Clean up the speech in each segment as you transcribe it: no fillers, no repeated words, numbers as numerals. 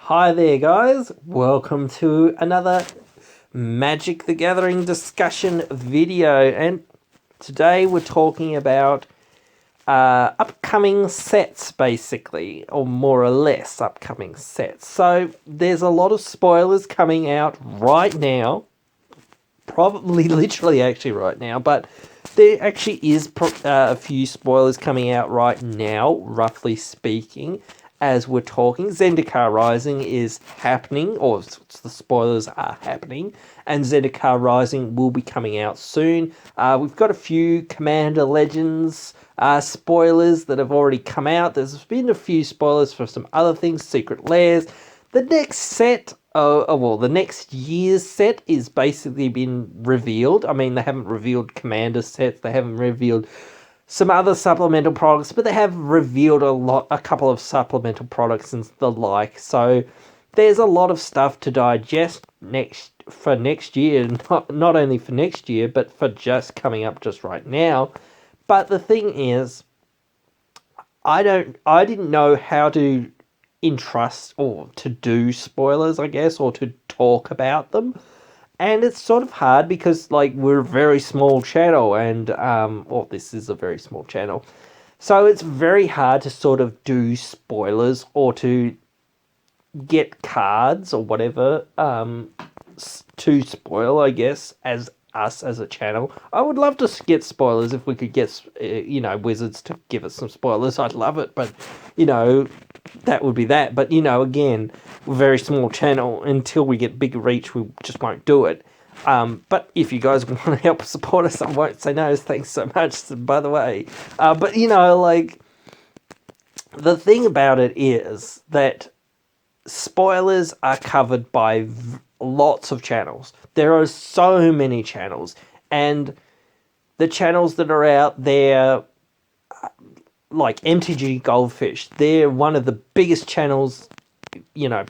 Hi there, guys. Welcome to another Magic the Gathering discussion video. And today we're talking about upcoming sets, basically, or more or less upcoming sets. So there's a lot of spoilers coming out right now. Probably literally actually right now, but there actually is a few spoilers coming out right now, roughly speaking, as we're talking. Zendikar Rising is happening, or the spoilers are happening, and Zendikar Rising will be coming out soon. We've got a few Commander Legends spoilers that have already come out. There's been a few spoilers for some other things, Secret Lairs. The next set, the next year's set is basically been revealed. I mean, they haven't revealed Commander sets, they haven't revealed some other supplemental products, but they have revealed a couple of supplemental products and the like. So there's a lot of stuff to digest for next year, not only for next year, but for just coming up just right now. But the thing is, I didn't know how to entrust or to do spoilers, I guess, or to talk about them. And it's sort of hard because, like, we're a very small channel, and this is a very small channel, so it's very hard to sort of do spoilers or to get cards or whatever to spoil, I guess, as us as a channel. I would love to get spoilers if we could get, Wizards to give us some spoilers. I'd love it, but, that would be that. But, again, we're a very small channel. Until we get bigger reach, we just won't do it. But if you guys want to help support us, I won't say no. Thanks so much, by the way. But, the thing about it is that spoilers are covered by lots of channels. There are so many channels, and the channels that are out there, like MTG Goldfish, they're one of the biggest channels,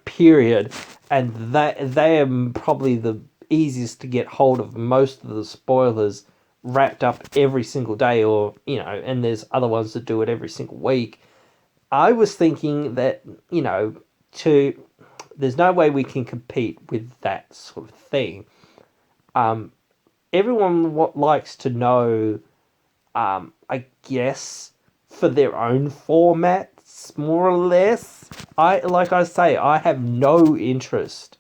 period, and they are probably the easiest to get hold of most of the spoilers wrapped up every single day, or, and there's other ones that do it every single week. I was thinking that, there's no way we can compete with that sort of thing. Everyone likes to know, I guess, for their own formats, more or less. I have no interest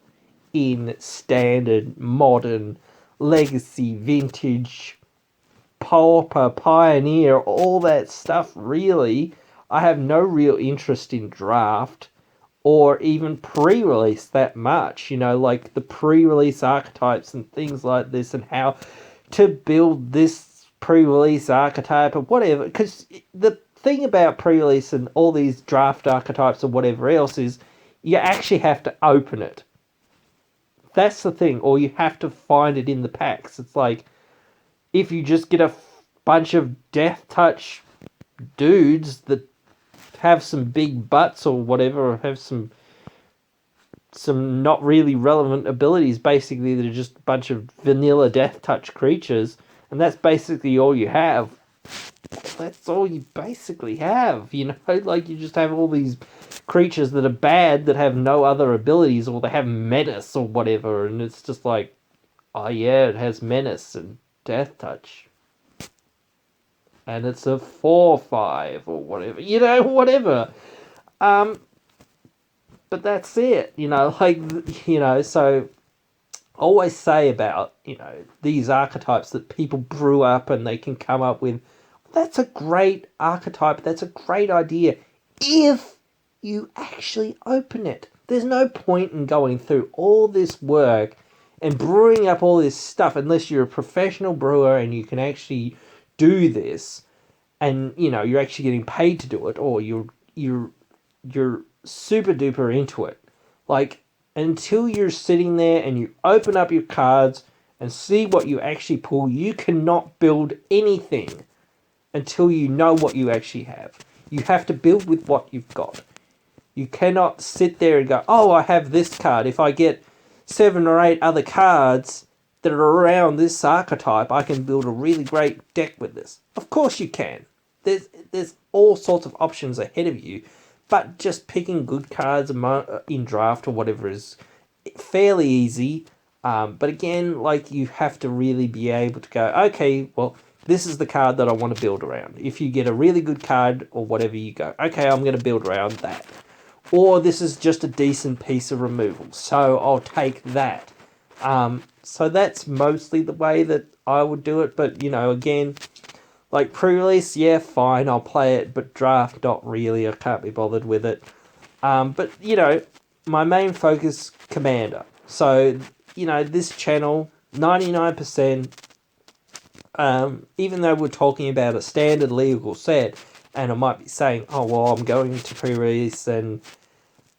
in standard, modern, legacy, vintage, pauper, pioneer, all that stuff, really. I have no real interest in draft or even pre-release that much, like the pre-release archetypes and things like this, and how to build this pre-release archetype or whatever. Because the thing about pre-release and all these draft archetypes or whatever else is you actually have to open it. That's the thing, or you have to find it in the packs. It's like, if you just get a bunch of Death Touch dudes that have some big butts or whatever, or have some not really relevant abilities, basically they're just a bunch of vanilla Death Touch creatures, and that's basically all you have. That's all you basically have, like, you just have all these creatures that are bad that have no other abilities, or they have menace or whatever, and it's just like, oh yeah, it has menace and Death Touch, and it's a 4/5 or whatever, whatever. But that's it, so always say about, these archetypes that people brew up and they can come up with. That's a great archetype. That's a great idea if you actually open it. There's no point in going through all this work and brewing up all this stuff unless you're a professional brewer and you can actually do this, and you're actually getting paid to do it, or you're super duper into it. Like, until you're sitting there and you open up your cards and see what you actually pull, you cannot build anything until you know what you actually have. You have to build with what you've got. You cannot sit there and go, oh, I have this card. If I get 7 or 8 other cards that are around this archetype, I can build a really great deck with this. Of course you can. There's all sorts of options ahead of you. but just picking good cards in draft or whatever is fairly easy. But again, like, you have to really be able to go, okay, well, this is the card that I want to build around. If you get a really good card or whatever, you go, okay, I'm going to build around that. Or this is just a decent piece of removal, so I'll take that. So that's mostly the way that I would do it. But, you know, again, like pre-release, yeah, fine, I'll play it. But draft, not really. I can't be bothered with it. But, you know, my main focus, Commander. So, you know, this channel, 99%, even though we're talking about a standard legal set, and I might be saying, oh, well, I'm going to pre-release and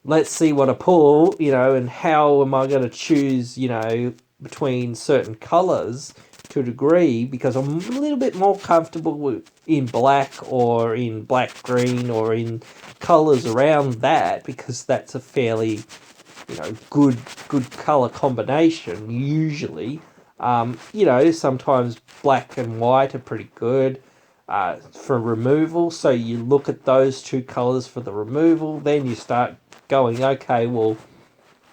let's see what I pull, you know, and how am I going to choose, you know, between certain colours to a degree, because I'm a little bit more comfortable in black or in black-green or in colours around that, because that's a fairly, you know, good colour combination, usually. You know, sometimes black and white are pretty good for removal, so you look at those two colours for the removal, then you start going, okay, well,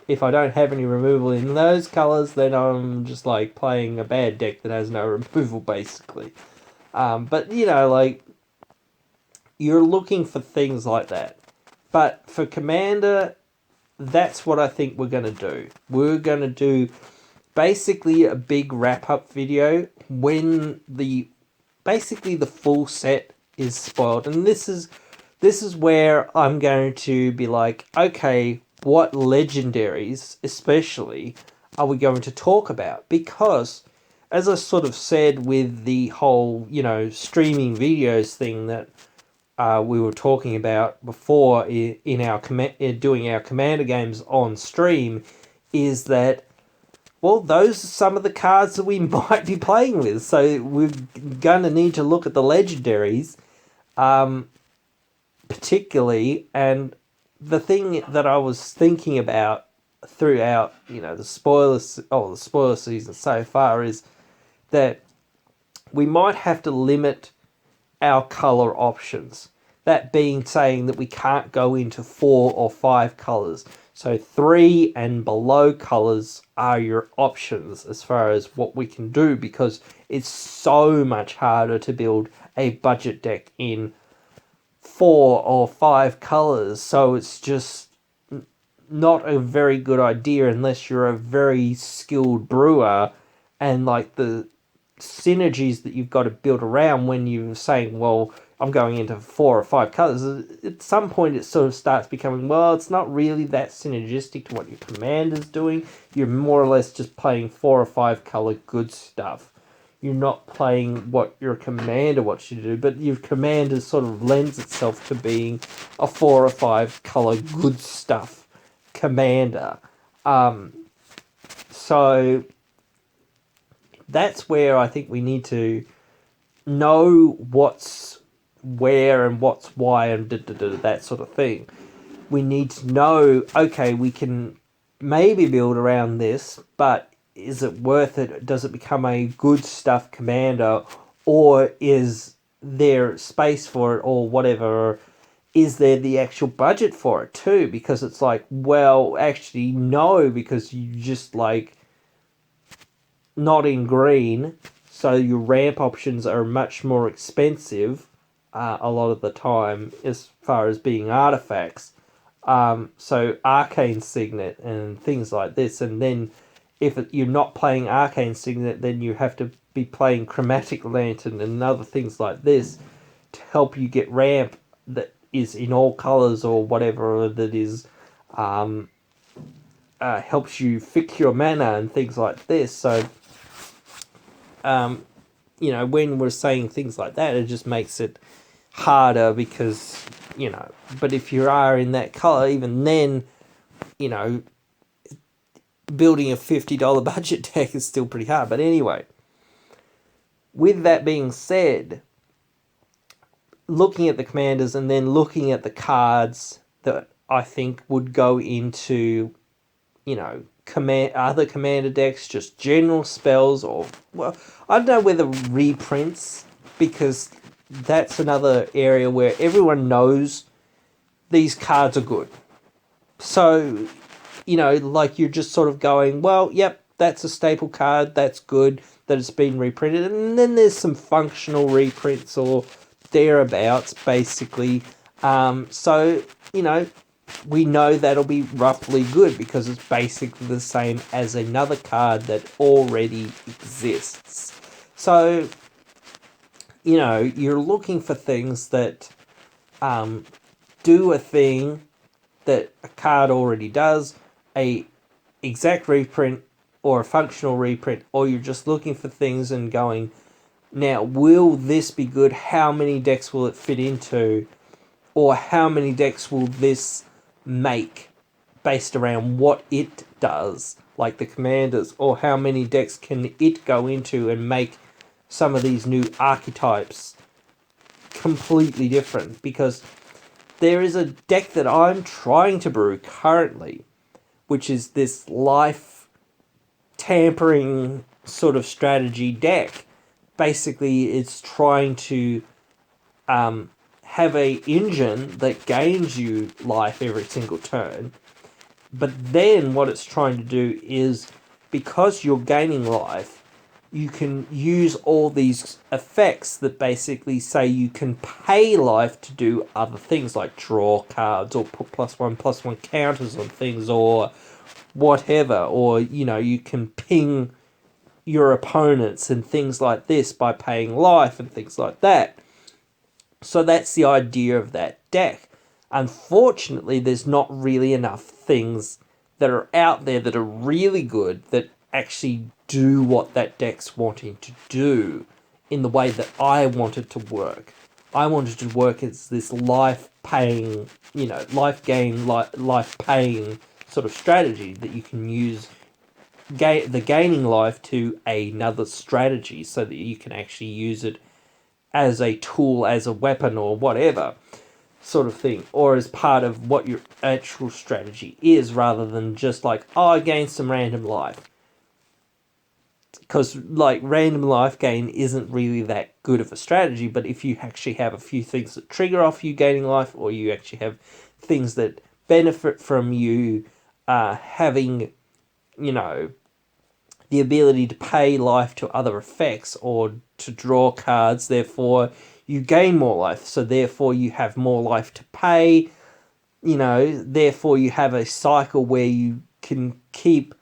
if I don't have any removal in those colours, then I'm just like playing a bad deck that has no removal, basically. But, you know, like, you're looking for things like that. But for Commander, that's what I think we're going to do. We're going to do basically a big wrap-up video when basically the full set is spoiled. And this is where I'm going to be like, okay, what legendaries, especially, are we going to talk about? Because, as I sort of said with the whole, you know, streaming videos thing that we were talking about before in our doing our Commander games on stream, is that, well, those are some of the cards that we might be playing with. So we're going to need to look at the legendaries, particularly. And the thing that I was thinking about throughout, you know, the spoiler season so far is that we might have to limit our color options. That being saying that we can't go into 4 or 5 colors. So 3 and below colors are your options as far as what we can do, because it's so much harder to build a budget deck in 4 or 5 colors. So it's just not a very good idea unless you're a very skilled brewer, and like the synergies that you've got to build around when you're saying, well, I'm going into 4 or 5 colors, at some point it sort of starts becoming, well, it's not really that synergistic to what your commander's doing. You're more or less just playing 4 or 5 color good stuff. You're not playing what your commander wants you to do, but your commander sort of lends itself to being a 4 or 5 color good stuff commander. So that's where I think we need to know what's where and what's why and that sort of thing. We need to know, okay, we can maybe build around this, but is it worth it? Does it become a good stuff commander, or is there space for it, or whatever? Or is there the actual budget for it too? Because it's like, well, actually no, because you just like not in green, so your ramp options are much more expensive a lot of the time as far as being artifacts. So Arcane Signet and things like this, and then if you're not playing Arcane Signet, then you have to be playing Chromatic Lantern and other things like this to help you get ramp that is in all colours or whatever, that is helps you fix your mana and things like this. So you know, when we're saying things like that, it just makes it harder because, you know, but if you are in that colour, even then, you know, building a $50 budget deck is still pretty hard. But anyway, with that being said, looking at the commanders and then looking at the cards that I think would go into, you know, other commander decks, just general spells, or, well, I don't know whether reprints, because that's another area where everyone knows these cards are good. So, you know, like you're just sort of going, well, yep, that's a staple card, that's good that it's been reprinted. And then there's some functional reprints or thereabouts, basically. So, you know, we know that'll be roughly good because it's basically the same as another card that already exists. So, you know, you're looking for things that do a thing that a card already does, a exact reprint or a functional reprint, or you're just looking for things and going, now, will this be good? How many decks will it fit into? Or how many decks will this make based around what it does, like the commanders? Or how many decks can it go into and make some of these new archetypes completely different? Because there is a deck that I'm trying to brew currently, which is this life tampering sort of strategy deck. Basically, it's trying to have a engine that gains you life every single turn. But then what it's trying to do is, because you're gaining life, you can use all these effects that basically say you can pay life to do other things, like draw cards or put +1/+1 counters on things or whatever. Or, you know, you can ping your opponents and things like this by paying life and things like that. So that's the idea of that deck. Unfortunately, there's not really enough things that are out there that are really good that actually do what that deck's wanting to do in the way that I want it to work. I want it to work as this life-paying, you know, life-paying sort of strategy that you can use the gaining life to another strategy so that you can actually use it as a tool, as a weapon or whatever sort of thing, or as part of what your actual strategy is, rather than just like, oh, I gained some random life. Because, like, random life gain isn't really that good of a strategy, but if you actually have a few things that trigger off you gaining life, or you actually have things that benefit from you having, you know, the ability to pay life to other effects or to draw cards, therefore you gain more life, so therefore you have more life to pay, you know, therefore you have a cycle where you can keep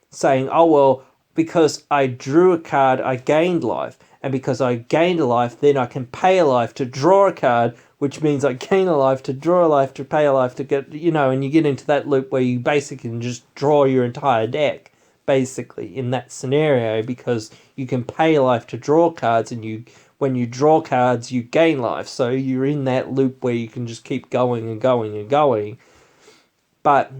saying, oh, well, because I drew a card, I gained life, and because I gained a life, then I can pay a life to draw a card, which means I gain a life to draw a life to pay a life to get, you know, and you get into that loop where you basically can just draw your entire deck, basically, in that scenario, because you can pay life to draw cards, and when you draw cards, you gain life. So you're in that loop where you can just keep going and going and going. But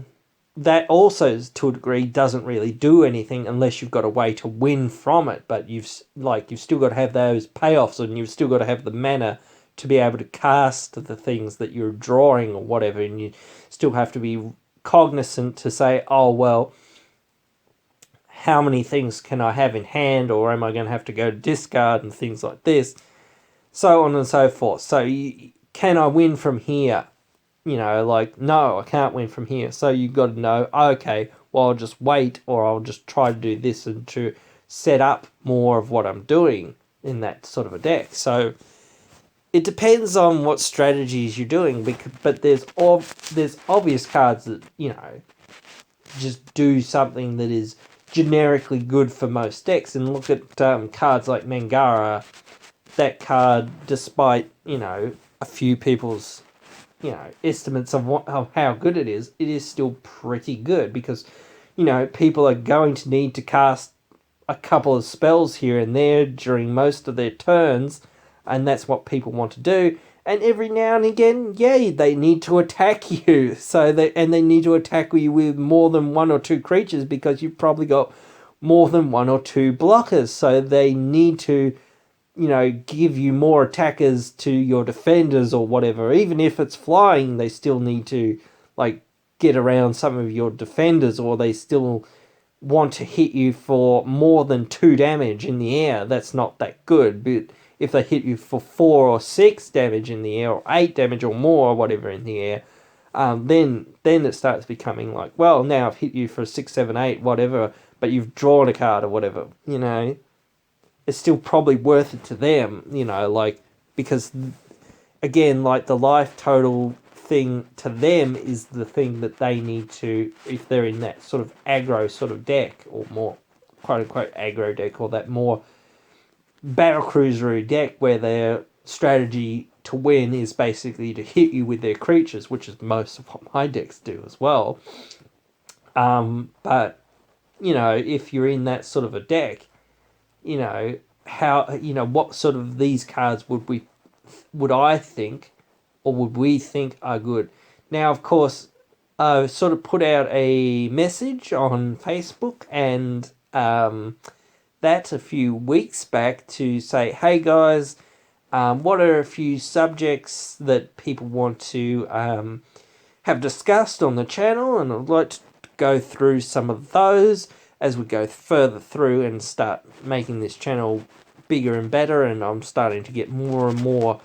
that also, to a degree, doesn't really do anything unless you've got a way to win from it. But you've still got to have those payoffs, and you've still got to have the mana to be able to cast the things that you're drawing or whatever. And you still have to be cognizant to say, oh, well, how many things can I have in hand, or am I going to have to go to discard and things like this, so on and so forth. So can I win from here? You know, like, no, I can't win from here. So you've got to know, okay, well, I'll just wait, or I'll just try to do this and to set up more of what I'm doing in that sort of a deck. So it depends on what strategies you're doing, but there's obvious cards that, you know, just do something that is generically good for most decks. And look at cards like Mangara. That card, despite, you know, a few people's, you know, estimates of how good it is still pretty good, because, you know, people are going to need to cast a couple of spells here and there during most of their turns, and that's what people want to do. And every now and again, yeah, they need to attack you. So they need to attack you with more than one or two creatures, because you've probably got more than one or two blockers. So they need to, you know, give you more attackers to your defenders or whatever. Even if it's flying, they still need to, like, get around some of your defenders, or they still want to hit you for more than 2 damage in the air. That's not that good. But if they hit you for 4 or 6 damage in the air, or 8 damage or more, or whatever in the air, then it starts becoming like, well, now I've hit you for a 6, 7, 8, whatever, but you've drawn a card or whatever, it's still probably worth it to them, like, because again, like the life total thing to them is the thing that they need to, if they're in that sort of aggro sort of deck, or more quote unquote aggro deck, or that more battlecruisery deck where their strategy to win is basically to hit you with their creatures, which is most of what my decks do as well. But if you're in that sort of a deck, what sort of these cards would I think, or would we think are good? Now, of course, I sort of put out a message on Facebook and that a few weeks back to say, hey guys, what are a few subjects that people want to have discussed on the channel, and I'd like to go through some of those as we go further through and start making this channel bigger and better, and I'm starting to get more and more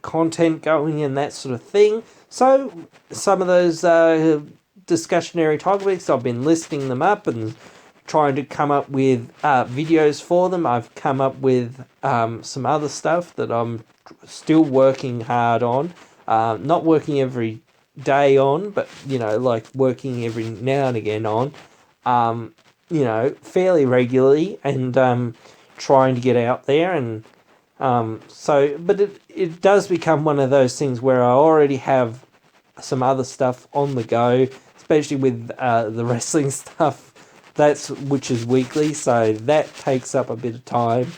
content going and that sort of thing. So some of those discussionary topics, I've been listing them up and trying to come up with videos for them. I've come up with some other stuff that I'm still working hard on. Not working every day on, but, like working every now and again on, fairly regularly, and trying to get out there. And but it does become one of those things where I already have some other stuff on the go, especially with the wrestling stuff, which is weekly, so that takes up a bit of time.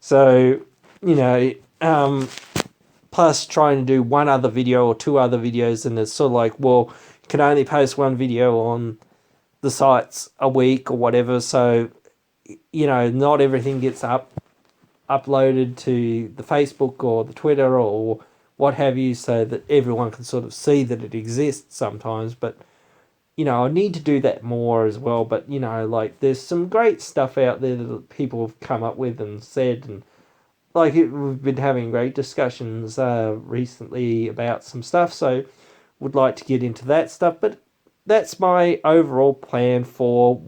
So, plus trying to do one other video or two other videos, and it's sort of like, well, you can only post one video on the sites a week or whatever, so, not everything gets uploaded to the Facebook or the Twitter or what have you, so that everyone can sort of see that it exists sometimes. But I need to do that more as well. But like, there's some great stuff out there that people have come up with and said, and like we've been having great discussions recently about some stuff, so would like to get into that stuff. But that's my overall plan for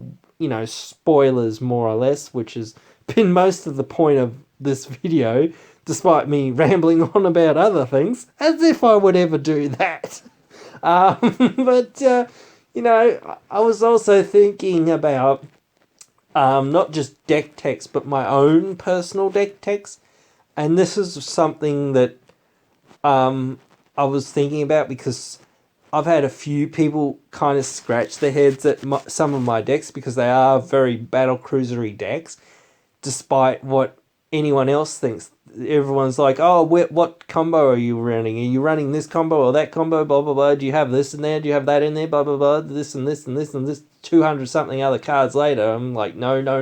spoilers, more or less, which has been most of the point of this video, despite me rambling on about other things, as if I would ever do that. But I was also thinking about not just deck techs, but my own personal deck techs, and this is something that I was thinking about because I've had a few people kind of scratch their heads at some of my decks, because they are very battlecruisery decks, despite what anyone else thinks. Everyone's like, oh, what combo are you running? Are you running this combo or that combo? Blah, blah, blah. Do you have this in there? Do you have that in there? Blah, blah, blah. This and this and this and this. 200 something other cards later. I'm like, no. No.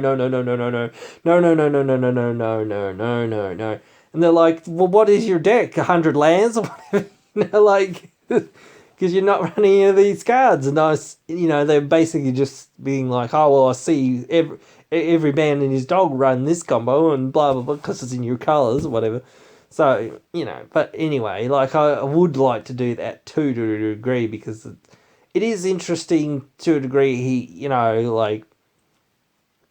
And they're like, well, what is your deck? 100 lands or whatever? Like, because you're not running any of these cards. And they're basically just being like, oh, well, I see every man and his dog run this combo and blah, blah, blah, because it's in your colours or whatever. So, but anyway, like, I would like to do that too, to a degree, because it is interesting to a degree, like,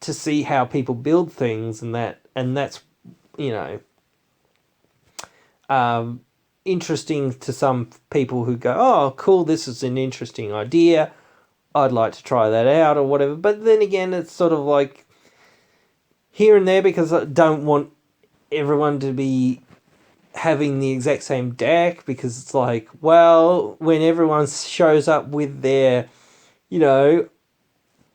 to see how people build things, and that's, interesting to some people who go, oh, cool, this is an interesting idea, I'd like to try that out or whatever. But then again, it's sort of like here and there, because I don't want everyone to be having the exact same deck, because it's like, well, when everyone shows up with their,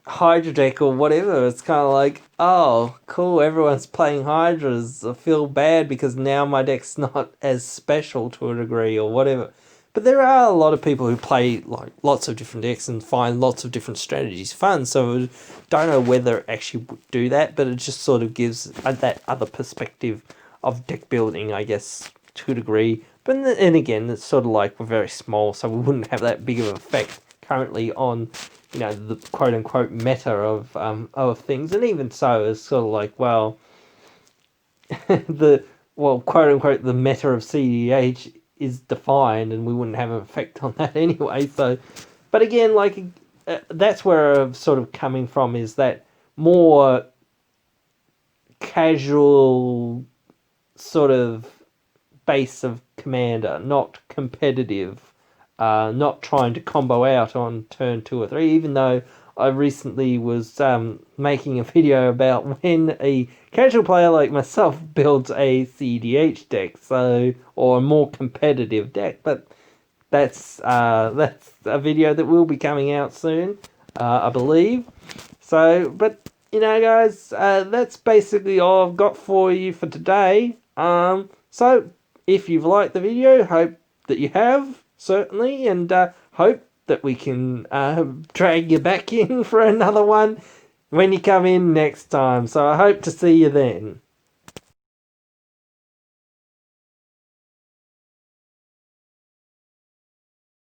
Hydra deck or whatever, it's kind of like, oh, cool, everyone's playing Hydras. I feel bad because now my deck's not as special to a degree or whatever. But there are a lot of people who play like lots of different decks and find lots of different strategies fun, so I don't know whether it actually would do that, but it just sort of gives that other perspective of deck building, I guess, to a degree. But and again, it's sort of like we're very small, so we wouldn't have that big of an effect currently on the quote unquote meta of things. And even so, it's sort of like, well, quote unquote the meta of CDH is defined, and we wouldn't have an effect on that anyway. So, but again, like that's where I'm sort of coming from, is that more casual sort of base of commander, not competitive, not trying to combo out on turn 2 or 3, even though I recently was making a video about when a casual player like myself builds a CDH deck, so, or a more competitive deck, but that's a video that will be coming out soon, I believe. So, but you know, guys, that's basically all I've got for you for today. So if you've liked the video, hope that you have, certainly, and hope that we can drag you back in for another one when you come in next time. So I hope to see you then.